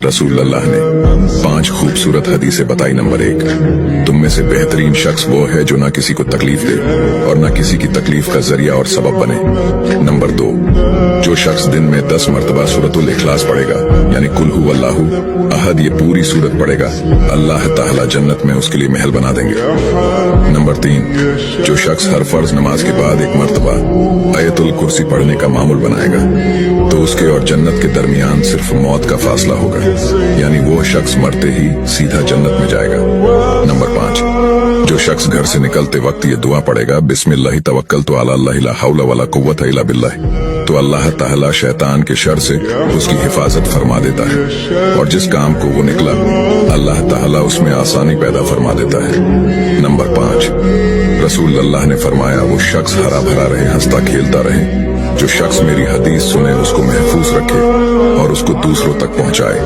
रसूल अल्लाह ने 5 खूबसूरत हदीसें बताई। नंबर 1, तुम में से बेहतरीन शख्स वो है जो ना किसी को तकलीफ दे और ना किसी की तकलीफ का जरिया और सबब बने। नंबर 2, जो शख्स दिन में 10 मरतबा सूरतुल इखलास पढ़ेगा यानी कुल हु अल्लाहु अहद, ये पूरी सूरत पढ़ेगा, अल्लाह ताला जन्नत में उसके लिए महल बना देंगे। नंबर 3, जो शख्स हर फर्ज नमाज के बाद 1 मरतबा आयतुल कुर्सी पढ़ने का मामूल बनाएगा तो उसके और जन्नत के दरमियान सिर्फ मौत का फासला होगा, यानी वो शख्स मरते ही सीधा जन्नत में जाएगा। नंबर 5, जो शख्स घर से निकलते वक्त ये दुआ पढ़ेगा, बिस्मिल्लाहि तवक्कलतु अला अल्लाह ला हौला वला कुव्वता इल्ला बिल्लाह, तो अल्लाह ताला शैतान के शर से उसकी हिफाजत फरमा देता है और जिस काम को वो निकला अल्लाह ताला उसमें आसानी पैदा फरमा देता है। नंबर 5, रसूल अल्लाह ने फरमाया, वो शख्स हरा भरा रहे, हंसता खेलता रहे, जो शख्स मेरी हदीस सुने उसको महफूज रखे और उसको दूसरों तक पहुंचाए।